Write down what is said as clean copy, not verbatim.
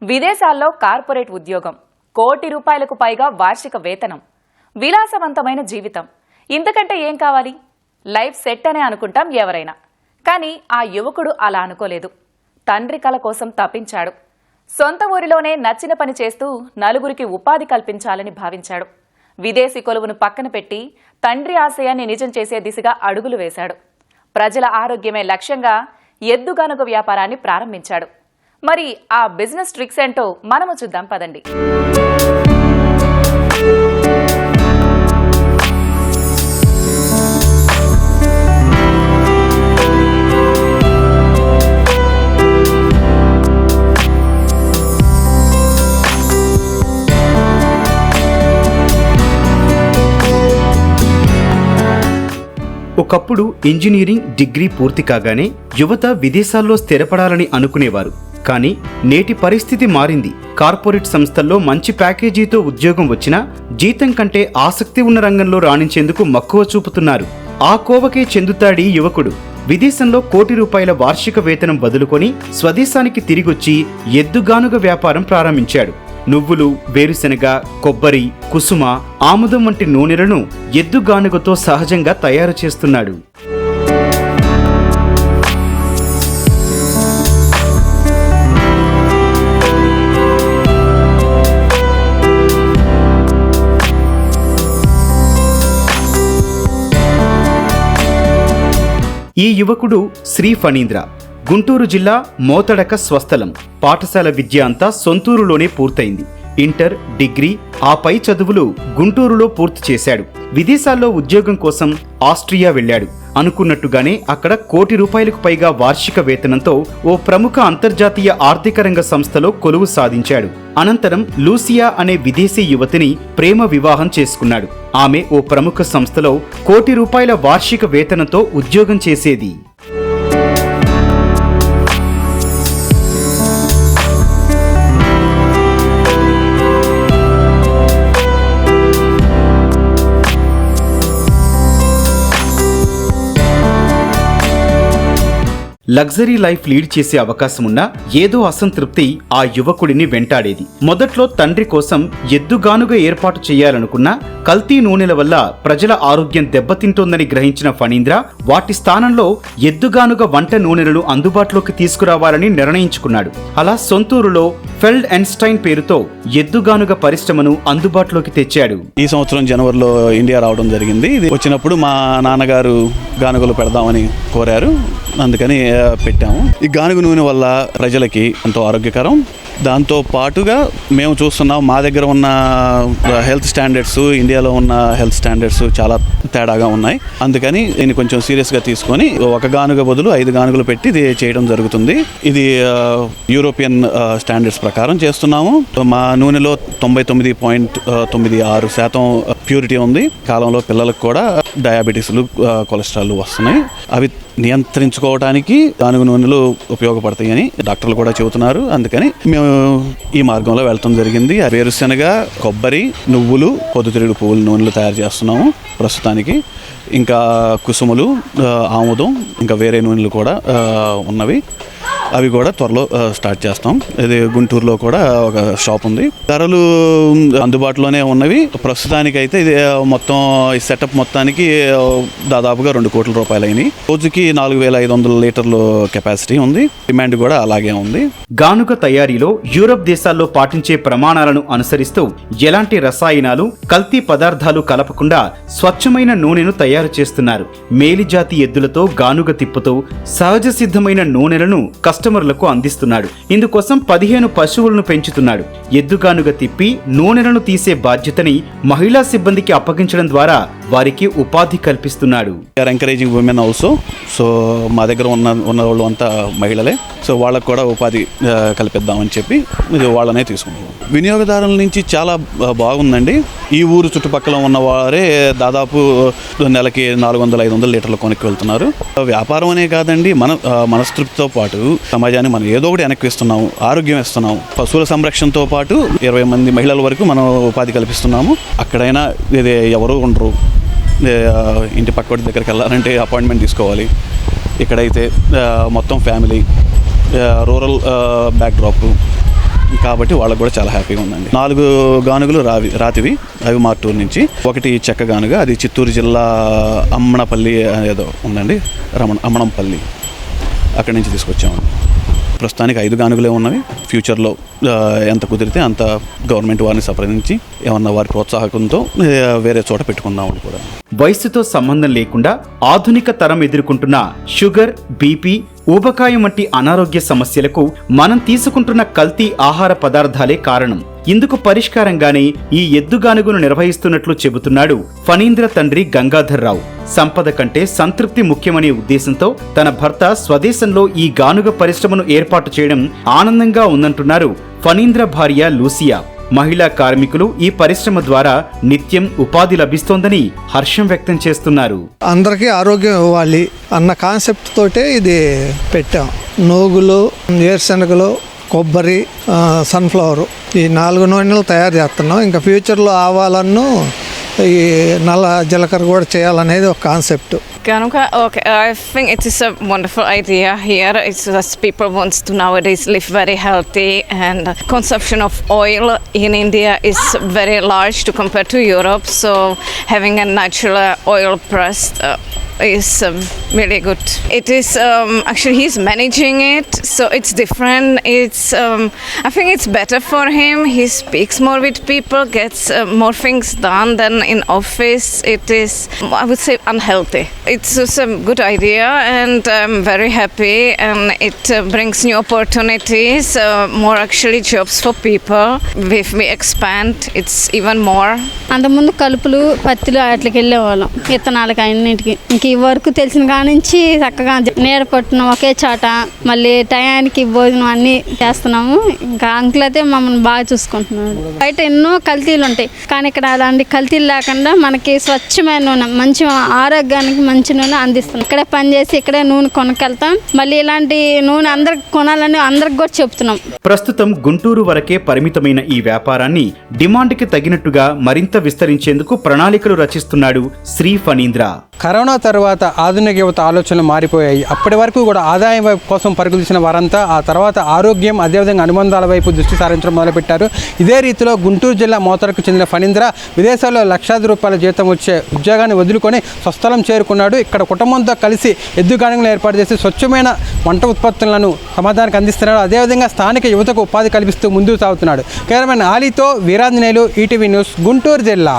విదేశాల్లో కార్పొరేట్ ఉద్యోగం, ₹1,00,00,000 పైగా వార్షిక వేతనం, విలాసవంతమైన జీవితం. ఇంతకంటే ఏం కావాలి? లైఫ్ సెట్ అనే అనుకుంటాం ఎవరైనా. కానీ ఆ యువకుడు అలా అనుకోలేదు. తండ్రి కల కోసం తప్పించాడు. సొంత ఊరిలోనే నచ్చిన పని చేస్తూ నలుగురికి ఉపాధి కల్పించాలని భావించాడు. విదేశీ కొలువును పక్కన పెట్టి తండ్రి ఆశయాన్ని నిజం చేసే దిశగా అడుగులు వేశాడు. ప్రజల ఆరోగ్యమే లక్ష్యంగా ఎద్దుగానుగ వ్యాపారాన్ని ప్రారంభించాడు. మరి ఆ బిజినెస్ ట్రిక్స్ ఏంటో మనము చూద్దాం పదండి. ఒకప్పుడు ఇంజనీరింగ్ డిగ్రీ పూర్తి కాగానే యువత విదేశాల్లో స్థిరపడాలని అనుకునేవారు. కానీ నేటి పరిస్థితి మారింది. కార్పొరేట్ సంస్థల్లో మంచి ప్యాకేజీతో ఉద్యోగం వచ్చినా జీతం కంటే ఆసక్తి ఉన్న రంగంలో రాణించేందుకు మక్కువ చూపుతున్నారు. ఆ కోవకే చెందుతాడీ యువకుడు. విదేశంలో ₹1,00,00,000 వార్షిక వేతనం బదులుకొని స్వదేశానికి తిరిగొచ్చి ఎద్దుగానుగ వ్యాపారం ప్రారంభించాడు. నువ్వులు, వేరుశెనగ, కొబ్బరి, కుసుమ, ఆముదం వంటి నూనెలను ఎద్దుగానుగతో సహజంగా తయారు చేస్తున్నాడు. ఈ యువకుడు శ్రీ ఫణీంద్ర. గుంటూరు జిల్లా మోతడక స్వస్థలం. పాఠశాల విద్య అంతా సొంతూరులోనే పూర్తయింది. ఇంటర్, డిగ్రీ, ఆ పై చదువులు గుంటూరులో పూర్తి చేశాడు. విదేశాల్లో ఉద్యోగం కోసం ఆస్ట్రియా వెళ్లాడు. అనుకున్నట్టుగానే అక్కడ ₹1,00,00,000 పైగా వార్షిక వేతనంతో ఓ ప్రముఖ అంతర్జాతీయ ఆర్థిక రంగ సంస్థలో కొలువు సాధించాడు. అనంతరం లూసియా అనే విదేశీ యువతిని ప్రేమ వివాహం చేసుకున్నాడు. ఆమె ఓ ప్రముఖ సంస్థలో ₹1,00,00,000 వార్షిక వేతనంతో ఉద్యోగం చేసేది. లగ్జరీ లైఫ్ లీడ్ చేసే అవకాశమున్నా ఏదో అసంతృప్తి ఆ యువకుడిని వెంటాడేది. మొదట్లో తండ్రి కోసం ఎద్దుగానుగ ఏర్పాటు చేయాలనుకున్నా కల్తీ నూనెల వల్ల ప్రజల ఆరోగ్యం దెబ్బతింటోందని గ్రహించిన ఫణీంద్ర వాటి స్థానంలో ఎద్దుగానుగ వంట నూనెలను అందుబాటులోకి తీసుకురావాలని నిర్ణయించుకున్నాడు. అలా సొంతూరులో ఫెల్డ్ అండ్ స్టైన్ పేరుతో ఎద్దుగానుగ పరిశ్రమను అందుబాటులోకి తెచ్చాడు. ఈ సంవత్సరం జనవరిలో ఇండియా రావడం జరిగింది. ఇది వచ్చినప్పుడు మా నాన్నగారు గానుగలు పెడదామని కోరారు, అందుకని పెట్టాము. ఈ గానుగ నూనె వల్ల ప్రజలకి ఎంతో ఆరోగ్యకరం. దాంతో పాటుగా మేము చూస్తున్నాం మా దగ్గర ఉన్న హెల్త్ స్టాండర్డ్స్, ఇండియాలో ఉన్న హెల్త్ స్టాండర్డ్స్ చాలా తేడాగా ఉన్నాయి. అందుకని దీన్ని కొంచెం సీరియస్గా తీసుకొని ఒక గానుగ బదులు 5 గానుగలు పెట్టి ఇది చేయడం జరుగుతుంది. ఇది యూరోపియన్ స్టాండర్డ్స్ ప్రకారం చేస్తున్నాము. మా నూనెలో 99.96% ప్యూరిటీ ఉంది. కాలంలో పిల్లలకు కూడా డయాబెటీస్లు, కొలెస్ట్రాల్ వస్తున్నాయి. అవి నియంత్రించుకోవడానికి గానుగ నూనెలు ఉపయోగపడతాయని డాక్టర్లు కూడా చెబుతున్నారు. అందుకని మేము ఈ మార్గంలో వెళ్ళటం జరిగింది. వేరుశెనగ, కొబ్బరి, నువ్వులు, పొద్దుతిరుగుడు పువ్వుల నూనెలు తయారు చేస్తున్నాము ప్రస్తుతానికి. ఇంకా కుసుములు, ఆముదం, ఇంకా వేరే నూనెలు కూడా ఉన్నవి. అవి కూడా త్వరలో స్టార్ట్ చేస్తాం. ఇది గుంటూరులో కూడా ఒక షాప్ ఉంది. ధరలు అందుబాటులోనే ఉన్నవి. ప్రస్తుతానికైతే ఇది మొత్తం ఈ సెటప్ మొత్తానికి దాదాపుగా ₹2,00,00,000 అయినాయి. రోజుకి 4,500 లీటర్లు కెపాసిటీ ఉంది. డిమాండ్ కూడా అలాగే ఉంది. గానుగ తయారీలో యూరప్ దేశాల్లో పాటించే ప్రమాణాలను అనుసరిస్తూ ఎలాంటి రసాయనాలు, కల్తీ పదార్థాలు కలపకుండా స్వచ్ఛమైన నూనెను తయారు చేస్తున్నారు. మేలిజాతి ఎద్దులతో గానుగ తిప్పుతూ సహజ సిద్ధమైన నూనెలను కస్టమర్లకు అందిస్తున్నాడు. ఇందుకోసం 15 పశువులను పెంచుతున్నాడు. ఎద్దుగానుగ తిప్పి నూనెలను తీసే బాధ్యతని మహిళా సిబ్బందికి అప్పగించడం ద్వారా వారికి ఉపాధి కల్పిస్తున్నాడు. Encouraging women also. సో మా దగ్గర ఉన్న వాళ్ళు అంతా మహిళలే. సో వాళ్ళకు కూడా ఉపాధి కల్పిద్దామని చెప్పి ఇది వాళ్ళనే తీసుకుంటాం. వినియోగదారుల నుంచి చాలా బాగుందండి. ఈ ఊరు చుట్టుపక్కల ఉన్న వారే దాదాపు నెలకి 400-500 లీటర్లు కొనుక్కి వెళ్తున్నారు. వ్యాపారం అనే కాదండి, మనస్తృప్తితో పాటు సమాజాన్ని మనం ఏదో ఒకటి వెనక్కి ఇస్తున్నాము, ఆరోగ్యం ఇస్తున్నాము. పశువుల సంరక్షణతో పాటు 20 మంది మహిళల వరకు మనం ఉపాధి కల్పిస్తున్నాము. అక్కడైనా ఇది ఎవరు ఉండరు. ఇంటి పక్కటి దగ్గరికి వెళ్ళాలంటే అపాయింట్మెంట్ తీసుకోవాలి. ఇక్కడైతే మొత్తం ఫ్యామిలీ, రూరల్ బ్యాక్డ్రాప్, కాబట్టి వాళ్ళకు కూడా చాలా హ్యాపీగా ఉందండి. 4 గానుగలు రాతివి, అవి మార్టూరు నుంచి. ఒకటి చెక్క గానుగ, అది చిత్తూరు జిల్లా అమ్మనపల్లి ఏదో ఉందండి, అమ్మనంపల్లి, అక్కడి నుంచి తీసుకొచ్చాము. ప్రస్తుతానికి 5 గానుగలే ఉన్నవి. ఫ్యూచర్లో ఎంత కుదిరితే అంత గవర్నమెంట్ వారిని సంప్రదించి ఏమన్నా వారి ప్రోత్సాహకంతో వేరే చోట పెట్టుకుందామని కూడా. వయస్సుతో సంబంధం లేకుండా ఆధునిక తరం ఎదుర్కొంటున్న షుగర్, బీపీ, ఊబకాయం వంటి అనారోగ్య సమస్యలకు మనం తీసుకుంటున్న కల్తీ ఆహార పదార్థాలే కారణం. ఇందుకు పరిష్కారంగానే ఈ ఎద్దుగానుగను నిర్వహిస్తున్నట్లు చెబుతున్నాడు ఫణీంద్ర తండ్రి గంగాధర్రావు. సంపద కంటే సంతృప్తి ముఖ్యమనే ఉద్దేశంతో తన భర్త స్వదేశంలో ఈ గానుగ పరిశ్రమను ఏర్పాటు చేయడం ఆనందంగా ఉందంటున్నారు ఫణీంద్ర భార్య లూసియా. మహిళా కార్మికులు ఈ పరిశ్రమ ద్వారా నిత్యం ఉపాధి లభిస్తోందని హర్షం వ్యక్తం చేస్తున్నారు. అందరికీ ఆరోగ్యం ఇవ్వాలి అన్న కాన్సెప్ట్ తోటే ఇది పెట్టాం. నూగులు, వేరుశనగలు, కొబ్బరి, సన్ఫ్లవర్, ఈ 4 నూనెలు తయారు చేస్తున్నాం. ఇంకా ఫ్యూచర్లో ఆవాలను, ఈ నల్ల జీలకర్ర కూడా చేయాలనేది ఒక concept. Ganuga, okay, I think it is a wonderful idea here. It's just people wants to nowadays live very healthy, and consumption of oil in India is very large to compare to Europe. So having a natural oil pressed is really good. It is actually he's managing it, so it's different. It's I think it's better for him. He speaks more with people, gets more things done than in office. It is, I would say, unhealthy. It's just a good idea, and I'm very happy, and it brings new opportunities, more actually jobs for people. If we expand, it's even more. అంతకుముందు కలుపులు, పత్తిలు అట్లకి వెళ్ళేవాళ్ళం, విత్తనాలకి అన్నింటికి. ఇంక ఈ వరకు తెలిసిన కానించి చక్కగా నీడ పట్టున ఒకే చాట, మళ్ళీ టయానికి భోజనం అన్నీ చేస్తున్నాము. ఇంకా అంకుల్ అయితే మమ్మల్ని బాగా చూసుకుంటున్నాడు. బయట ఎన్నో కల్తీలు ఉంటాయి, కానీ ఇక్కడ అలాంటి కల్తీలు లేకుండా మనకి స్వచ్ఛమైన నూనె, మంచి ఆరోగ్యానికి మంచి నూనె అందిస్తున్నాం. ఇక్కడే పనిచేసి ఇక్కడే నూనె కొనుక్కెళ్తాం. మళ్ళీ ఇలాంటి నూనె అందరికి కొనాలని అందరికి కూడా చెప్తున్నాం. ప్రస్తుతం గుంటూరు వరకే పరిమితమైన ఈ వ్యాపారాన్ని డిమాండ్కి తగినట్టుగా మరింత విస్తరించేందుకు ప్రణాళికలు రచిస్తున్నాడు శ్రీ ఫణీంద్ర. కరోనా తర్వాత ఆధునిక యువత ఆలోచనలు మారిపోయాయి. అప్పటి వరకు కూడా ఆదాయం వైపు కోసం పరుగులు తీసిన వారంతా ఆ తర్వాత ఆరోగ్యం, అదేవిధంగా అనుబంధాల వైపు దృష్టి సారించడం మొదలుపెట్టారు. ఇదే రీతిలో గుంటూరు జిల్లా మోతరకు చెందిన ఫణీంద్ర విదేశాల్లో లక్షాది రూపాయల జీతం వచ్చే ఉద్యోగాన్ని వదులుకొని స్వస్థలం చేరుకున్నాడు. ఇక్కడ కుటుంబంతో కలిసి ఎద్దుగానుగలను ఏర్పాటు చేసి స్వచ్ఛమైన వంట ఉత్పత్తులను సమాజానికి అందిస్తున్నాడు. అదేవిధంగా స్థానిక యువతకు ఉపాధి కల్పిస్తూ ముందుకు సాగుతున్నాడు. కేవలం ఆలీతో వీరాంజనేయులు, ఈటీవీ న్యూస్, గుంటూరు జిల్లా.